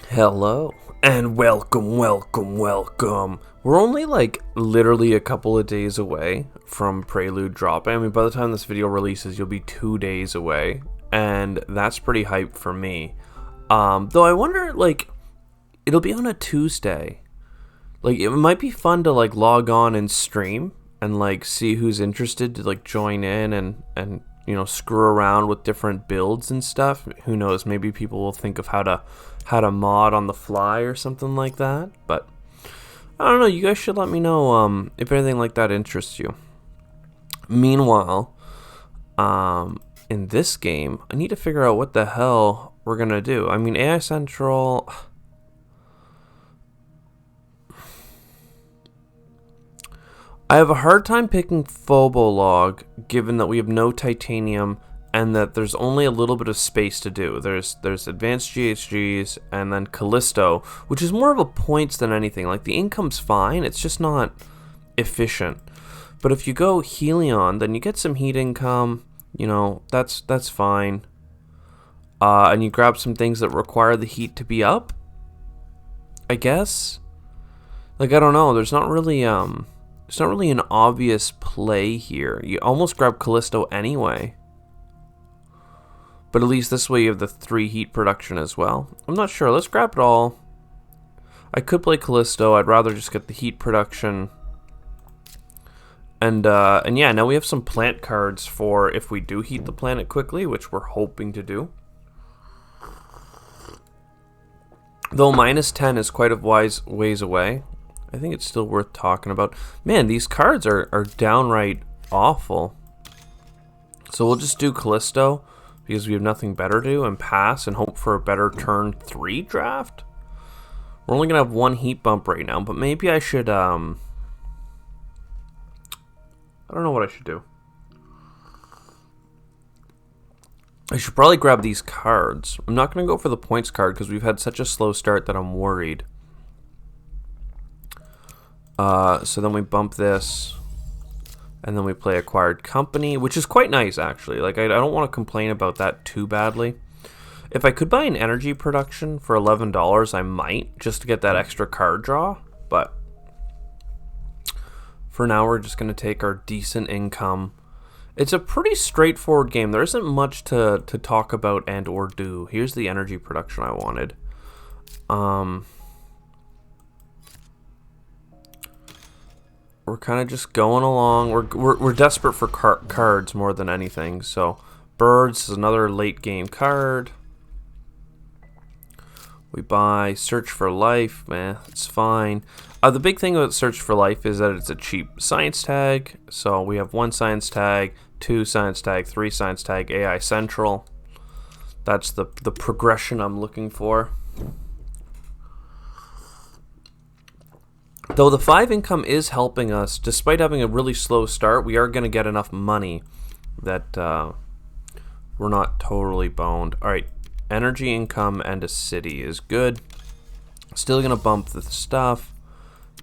Hello and welcome. We're only like literally a couple of days away from Prelude dropping. I mean, by the time this video releases, you'll be 2 days away, and that's pretty hype for me. Though I wonder, like, it'll be on a Tuesday. Like, it might be fun to like log on and stream and like see who's interested to like join in and screw around with different builds and stuff. Who knows? Maybe people will think of how to mod on the fly or something like that. But I don't know. You guys should let me know if anything like that interests you. Meanwhile, in this game, I need to figure out what the hell we're gonna do. I mean, AI Central. I have a hard time picking Phobolog, given that we have no titanium and that there's only a little bit of space to do. There's advanced GHGs and then Callisto, which is more of a points than anything. Like, the income's fine, it's just not efficient. But if you go Helion, then you get some heat income. That's fine. And you grab some things that require the heat to be up, I guess. Like, I don't know. There's not really an obvious play here. You almost grab Callisto anyway. But at least this way you have the 3 heat production as well. I'm not sure. Let's grab it all. I could play Callisto. I'd rather just get the heat production. And yeah, now we have some plant cards for if we do heat the planet quickly, which we're hoping to do. Though -10 is quite a ways away, I think it's still worth talking about. Man, these cards are downright awful. So we'll just do Callisto because we have nothing better to do and pass and hope for a better turn 3 draft. We're only going to have 1 heat bump right now, but maybe I should, I don't know what I should do. I should probably grab these cards. I'm not going to go for the points card because we've had such a slow start that I'm worried. So then we bump this, and then we play Acquired Company, which is quite nice, actually. Like, I don't want to complain about that too badly. If I could buy an energy production for $11, I might, just to get that extra card draw. But for now, we're just going to take our decent income. It's a pretty straightforward game. There isn't much to talk about and or do. Here's the energy production I wanted. We're kind of just going along. We're desperate for cards more than anything. So birds is another late game card. We buy Search for Life. Man, it's fine. The big thing about Search for Life is that it's a cheap science tag. So we have 1 science tag, 2 science tag, 3 science tag, AI Central. That's the progression I'm looking for. Though the 5 income is helping us, despite having a really slow start, we are going to get enough money that we're not totally boned. Alright, energy income and a city is good. Still going to bump the stuff.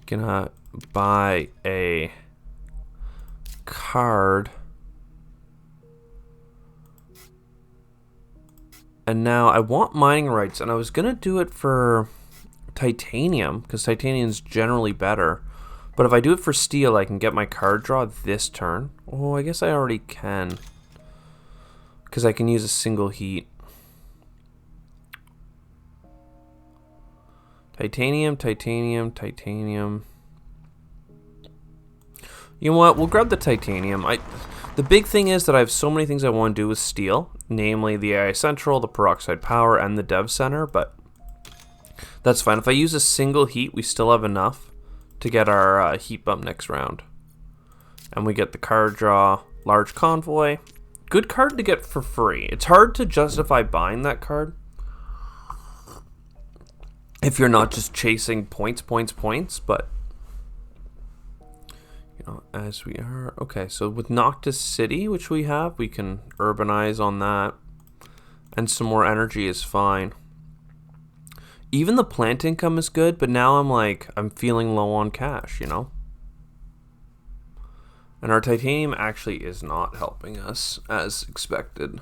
Gonna buy a card. And now I want mining rights, and I was going to do it for titanium, because titanium's generally better. But if I do it for steel, I can get my card draw this turn. Oh, I guess I already can, because I can use a single heat. Titanium. You know what? We'll grab the titanium. The big thing is that I have so many things I want to do with steel, namely the AI Central, the Peroxide Power, and the Dev Center, but that's fine. If I use a single heat, we still have enough to get our heat bump next round. And we get the card draw, Large Convoy. Good card to get for free. It's hard to justify buying that card if you're not just chasing points, but as we are. Okay, so with Noctis City, which we have, we can urbanize on that. And some more energy is fine. Even the plant income is good, but now I'm feeling low on cash, And our titanium actually is not helping us as expected.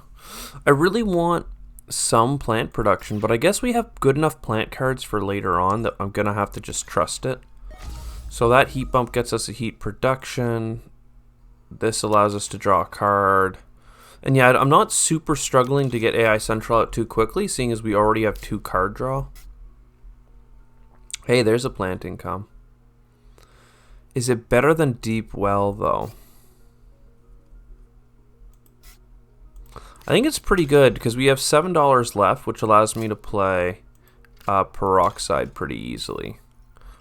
I really want some plant production, but I guess we have good enough plant cards for later on that I'm going to have to just trust it. So that heat bump gets us a heat production. This allows us to draw a card. And yeah, I'm not super struggling to get AI Central out too quickly, seeing as we already have 2 card draw. Hey, there's a plant income. Is it better than Deep Well, though? I think it's pretty good because we have $7 left, which allows me to play Peroxide pretty easily.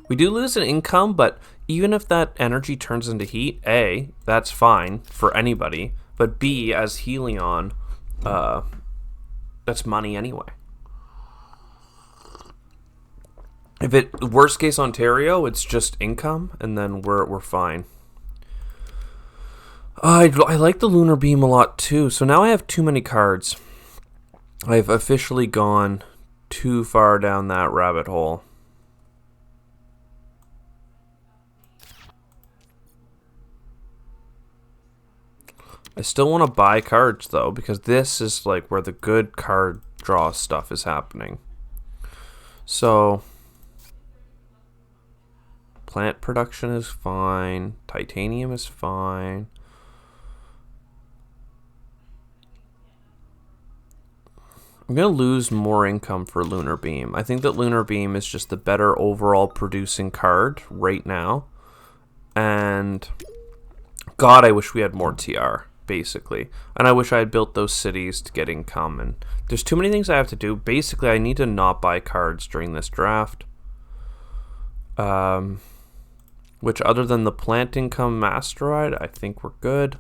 We do lose an income, but even if that energy turns into heat, A, that's fine for anybody. But B, as Helion, that's money anyway. If it worst case Ontario, it's just income, and then we're fine. I like the Lunar Beam a lot too. So now I have too many cards. I've officially gone too far down that rabbit hole. I still want to buy cards though, because this is like where the good card draw stuff is happening. So plant production is fine. Titanium is fine. I'm going to lose more income for Lunar Beam. I think that Lunar Beam is just the better overall producing card right now. And God, I wish we had more TR, basically. And I wish I had built those cities to get income. And there's too many things I have to do. Basically, I need to not buy cards during this draft. Which, other than the plant income asteroid, I think we're good.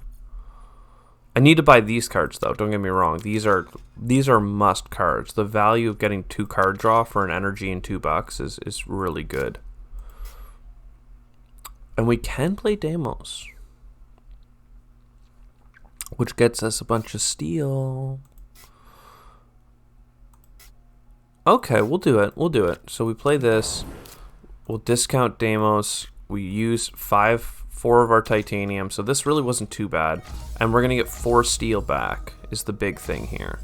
I need to buy these cards though, don't get me wrong. These are must cards. The value of getting 2 card draw for an energy and $2 is really good. And we can play Deimos, which gets us a bunch of steel. Okay, we'll do it. We'll do it. So we play this. We'll discount Deimos. We use 4 of our titanium, so this really wasn't too bad. And we're going to get 4 steel back, is the big thing here.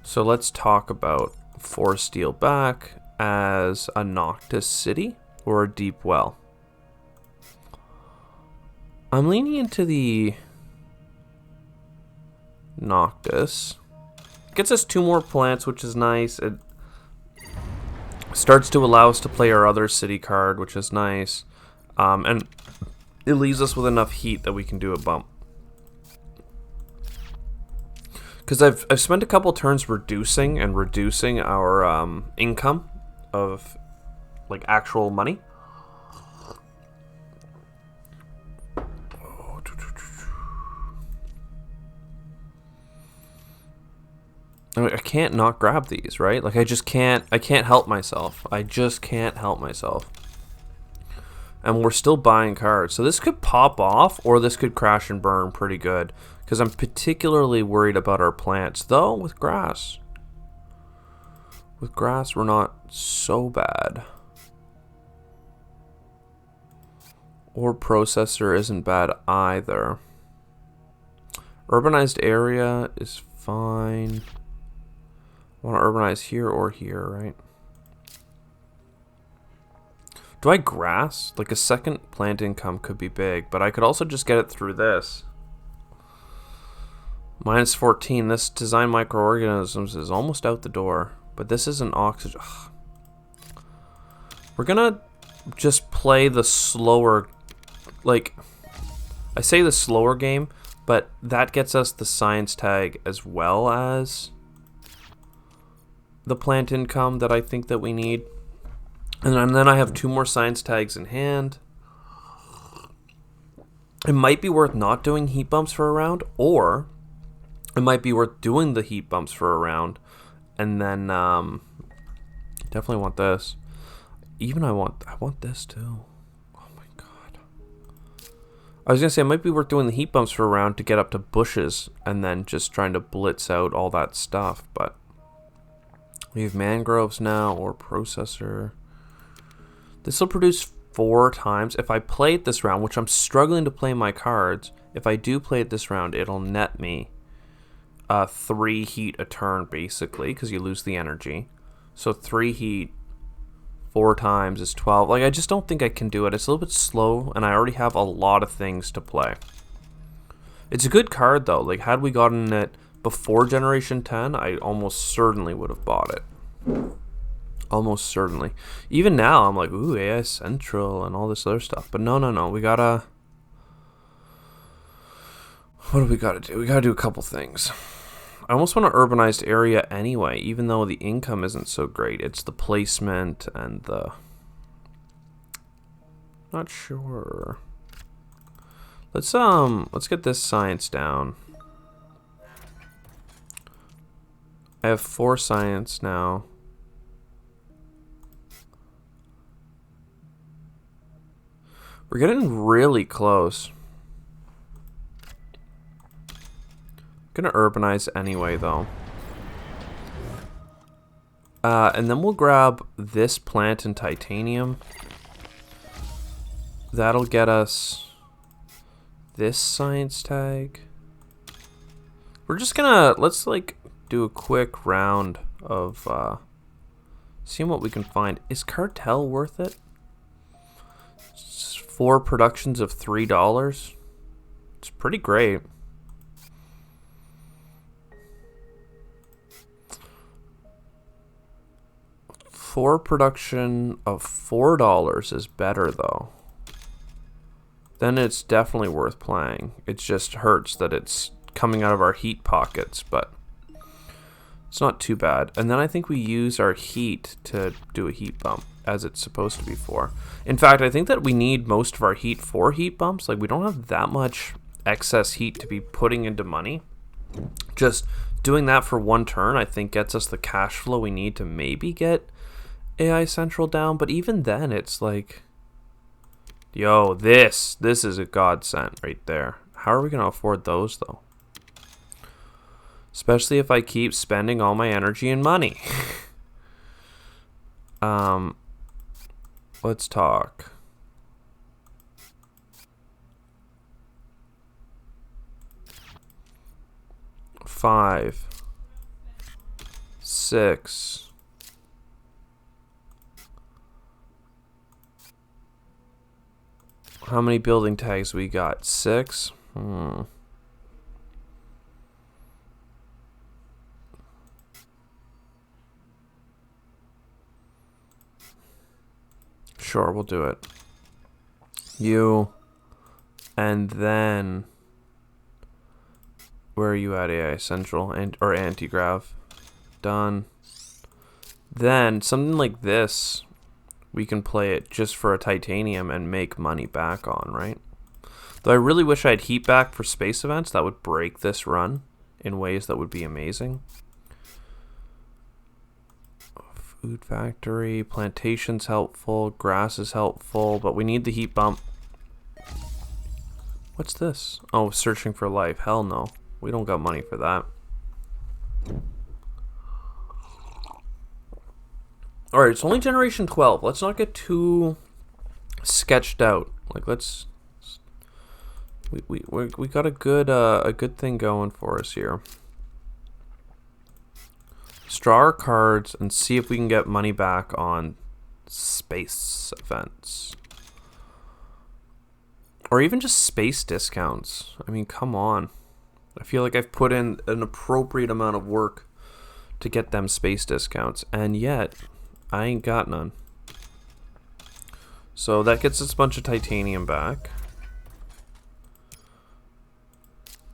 So let's talk about 4 steel back as a Noctis City or a Deep Well. I'm leaning into the Noctis. Gets us 2 more plants, which is nice. It starts to allow us to play our other city card, which is nice. And it leaves us with enough heat that we can do a bump. Because I've spent a couple turns reducing our income of like actual money. I can't not grab these, right? Like I can't help myself. I just can't help myself. And we're still buying cards. So this could pop off, or this could crash and burn pretty good. Because I'm particularly worried about our plants. Though, with grass. With grass, we're not so bad. Or processor isn't bad either. Urbanized area is fine. I want to urbanize here or here, right? Do I grass? Like a second plant income could be big, but I could also just get it through this. Minus 14. This design microorganisms is almost out the door, but this isn't oxygen. Ugh. We're gonna just play the slower, like, I say the slower game, but that gets us the science tag as well as the plant income that I think that we need. And then I have 2 more science tags in hand. It might be worth not doing heat bumps for a round, or it might be worth doing the heat bumps for a round. And then definitely want this. Even I want this too. Oh my god. I was gonna say it might be worth doing the heat bumps for a round to get up to bushes and then just trying to blitz out all that stuff, but we have mangroves now or processor. This will produce 4 times. If I play it this round, which I'm struggling to play my cards, if I do play it this round, it'll net me 3 heat a turn, basically, because you lose the energy. So 3 heat 4 times is 12. Like, I just don't think I can do it. It's a little bit slow, and I already have a lot of things to play. It's a good card, though. Like, had we gotten it before Generation 10, I almost certainly would have bought it. Almost certainly. Even now, I'm like, ooh, AI Central and all this other stuff. But no. We gotta... What do we gotta do? We gotta do a couple things. I almost want an urbanized area anyway, even though the income isn't so great. It's the placement and the... Not sure. Let's get this science down. I have 4 science now. We're getting really close. I'm gonna urbanize anyway, though. And then we'll grab this plant and titanium. That'll get us this science tag. We're just gonna, let's like do a quick round of seeing what we can find. Is Cartel worth it? 4 productions of $3. It's pretty great. For production of $4 is better, though. Then it's definitely worth playing. It just hurts that it's coming out of our heat pockets, but it's not too bad. And then I think we use our heat to do a heat bump, as it's supposed to be for. In fact, I think that we need most of our heat for heat bumps. Like, we don't have that much excess heat to be putting into money. Just doing that for 1 turn, I think, gets us the cash flow we need to maybe get AI Central down. But even then, it's like, yo, this is a godsend right there. How are we going to afford those, though? Especially if I keep spending all my energy and money. Let's talk. $5, $6. How many building tags we got? 6? Sure, we'll do it. You. And then... Where are you at, AI Central? Or Anti-Grav? Done. Then, something like this, we can play it just for a titanium and make money back on, right? Though I really wish I had heat back for space events. That would break this run in ways that would be amazing. Food factory, plantation's helpful, grass is helpful, but we need the heat bump. What's this? Oh, searching for life. Hell no. We don't got money for that. Alright, it's only generation 12. Let's not get too sketched out. Like, let's... We got a good thing going for us here. Draw our cards and see if we can get money back on space events. Or even just space discounts. I mean, come on. I feel like I've put in an appropriate amount of work to get them space discounts, and yet I ain't got none. So that gets us a bunch of titanium back.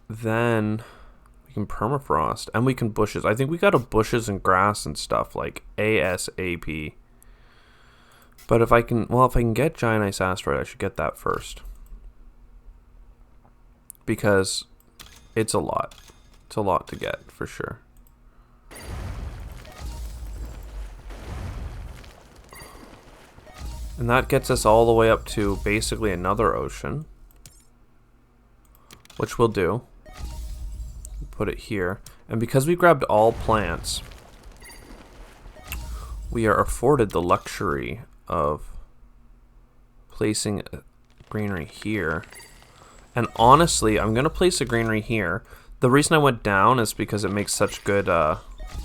Then we can permafrost, and we can bushes. I think we got a bushes and grass and stuff like ASAP. But if I can, well, if I can get giant ice asteroid, I should get that first. Because it's a lot. It's a lot to get, for sure. And that gets us all the way up to basically another ocean. Which we'll do. Put it here. And because we grabbed all plants, we are afforded the luxury of placing a greenery here. And honestly, I'm going to place a greenery here. The reason I went down is because it makes such good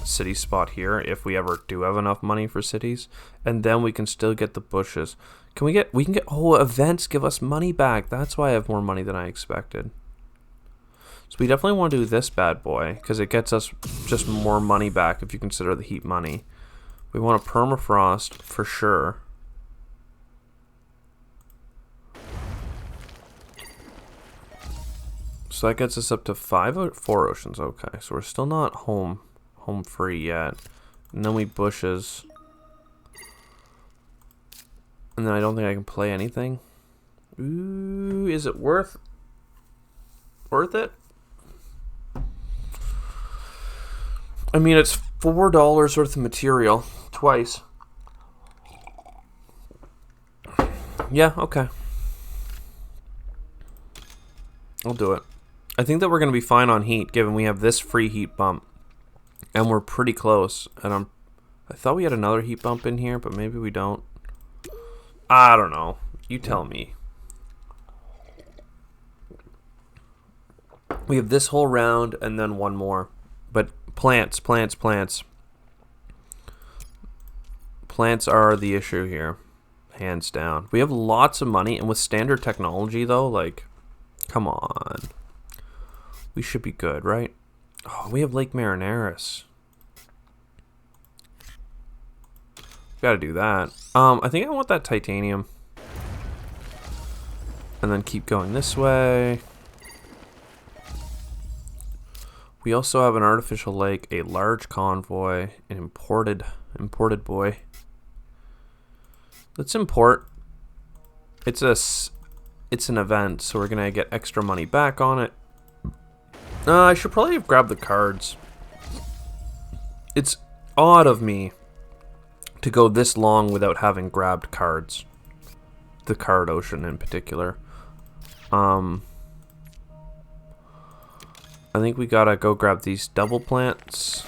city spot here if we ever do have enough money for cities, and then we can still get the bushes. We can get events give us money back. That's why I have more money than I expected. So we definitely want to do this bad boy because it gets us just more money back if you consider the heat money. We want a permafrost for sure. So that gets us up to 4 oceans. Okay, so we're still not home free yet. And then we bushes. And then I don't think I can play anything. Ooh, is it worth it? I mean, it's $4 worth of material twice. Yeah, okay. I'll do it. I think that we're going to be fine on heat, given we have this free heat bump. And we're pretty close. And I thought we had another heat bump in here, but maybe we don't. I don't know. You tell me. We have this whole round and then one more. But plants. Plants are the issue here. Hands down. We have lots of money, and with standard technology, though, like, come on. We should be good, right? Oh, we have Lake Marineris. Gotta do that. I think I want that titanium. And then keep going this way. We also have an artificial lake, a large convoy, an imported boy. Let's import. It's an event, so we're gonna get extra money back on it. I should probably have grabbed the cards. It's odd of me to go this long without having grabbed cards. The card ocean in particular. I think we gotta go grab these double plants.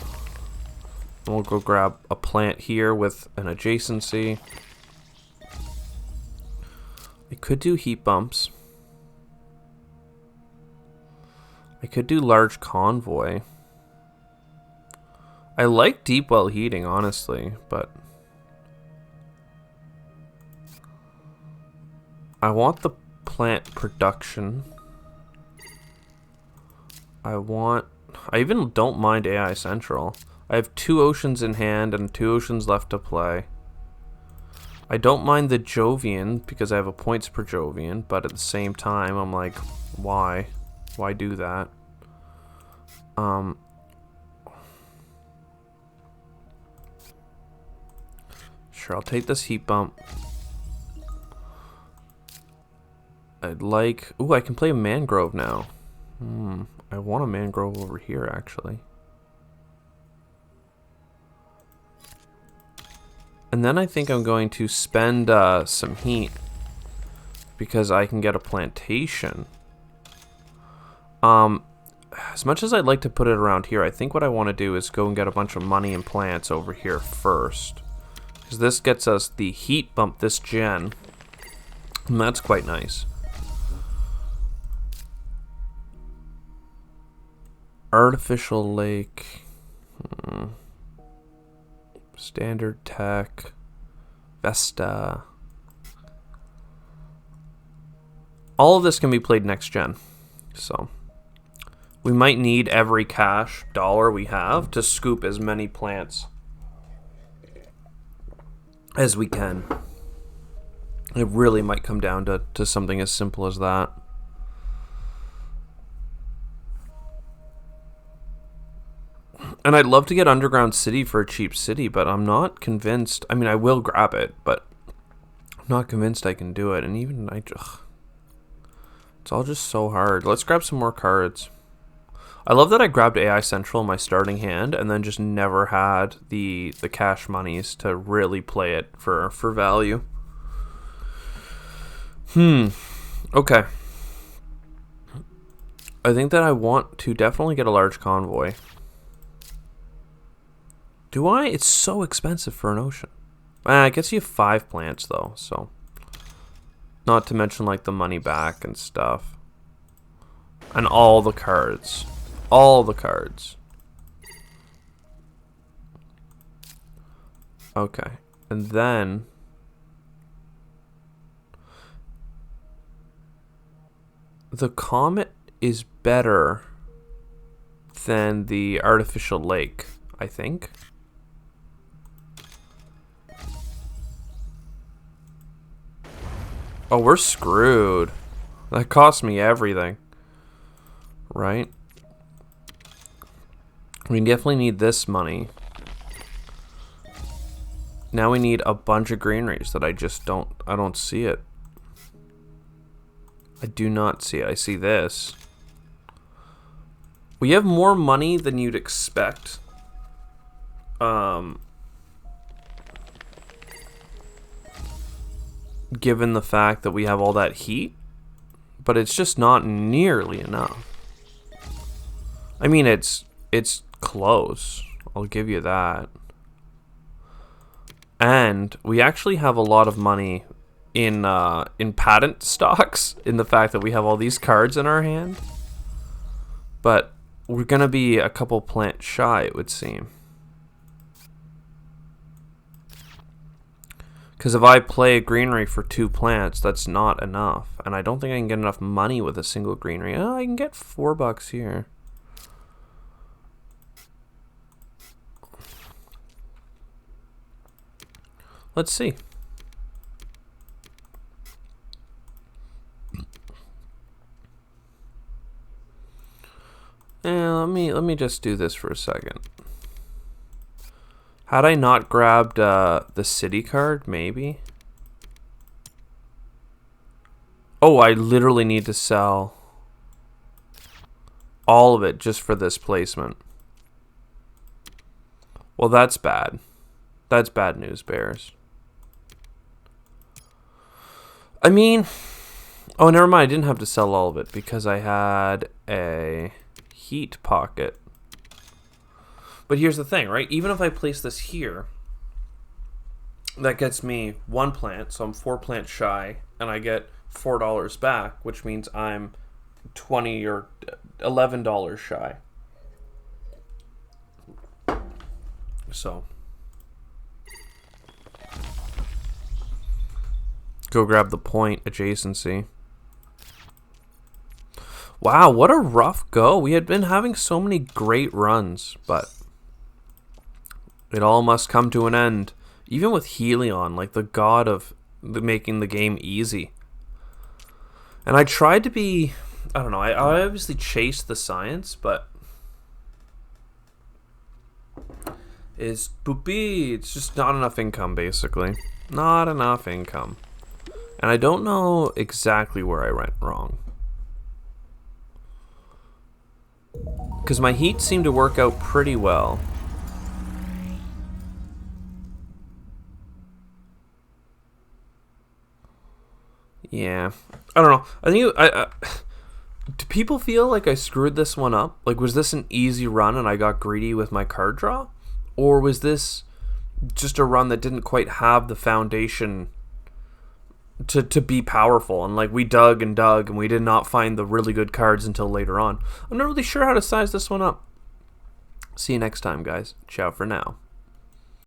And we'll go grab a plant here with an adjacency. I could do heat bumps. I could do large convoy. I like deep well heating, honestly, but I want the plant production. I even don't mind AI Central. I have 2 oceans in hand and 2 oceans left to play. I don't mind the Jovian because I have a points per Jovian, but at the same time, I'm like, why? Why do that? Sure, I'll take this heat bump. I'd like... Ooh, I can play a mangrove now. I want a mangrove over here, actually. And then I think I'm going to spend some heat because I can get a plantation. As much as I'd like to put it around here, I think what I want to do is go and get a bunch of money and plants over here first. Because this gets us the heat bump this gen. And that's quite nice. Artificial lake. Standard tech. Vesta. All of this can be played next gen. So we might need every cash dollar we have to scoop as many plants as we can. It really might come down to something as simple as that. And I'd love to get Underground City for a cheap city, but I'm not convinced. I mean, I will grab it, but I'm not convinced I can do it. And even it's all just so hard. Let's grab some more cards. I love that I grabbed AI Central in my starting hand and then just never had the cash monies to really play it for value. Okay. I think that I want to definitely get a large convoy. Do I? It's so expensive for an ocean. It gets you 5 plants though, so. Not to mention like the money back and stuff. And all the cards. all the cards. Okay. And then the comet is better than the artificial lake, I think. Oh, we're screwed. That cost me everything. Right? We definitely need this money. Now we need a bunch of greeneries that I don't see it. I do not see it. I see this. We have more money than you'd expect. Given the fact that we have all that heat, but it's just not nearly enough. I mean, it's close. I'll give you that. And we actually have a lot of money in patent stocks, in the fact that we have all these cards in our hand. But we're gonna be a couple plants shy, it would seem. Because if I play a greenery for 2 plants, that's not enough. And I don't think I can get enough money with a single greenery. Oh, I can get $4 here. Let's see. Let me just do this for a second. Had I not grabbed the city card, maybe? Oh, I literally need to sell all of it just for this placement. Well, that's bad. That's bad news, Bears. I mean, oh, never mind. I didn't have to sell all of it because I had a heat pocket. But here's the thing, right? Even if I place this here, that gets me 1 plant, so I'm 4 plants shy, and I get $4 back, which means I'm $20 or $11 shy. So go grab the point adjacency. Wow, what a rough go. We had been having so many great runs, but it all must come to an end. Even with Helion, like the god of making the game easy. And I tried to be, I don't know, I obviously chased the science, but it's poopy. It's just not enough income, basically. Not enough income. And I don't know exactly where I went wrong. Because my heat seemed to work out pretty well. Yeah. I don't know. I think do people feel like I screwed this one up? Like, was this an easy run and I got greedy with my card draw? Or was this just a run that didn't quite have the foundation to be powerful, and like we dug and we did not find the really good cards until later on? I'm not really sure how to size this one up. See you next time, guys. Ciao for now.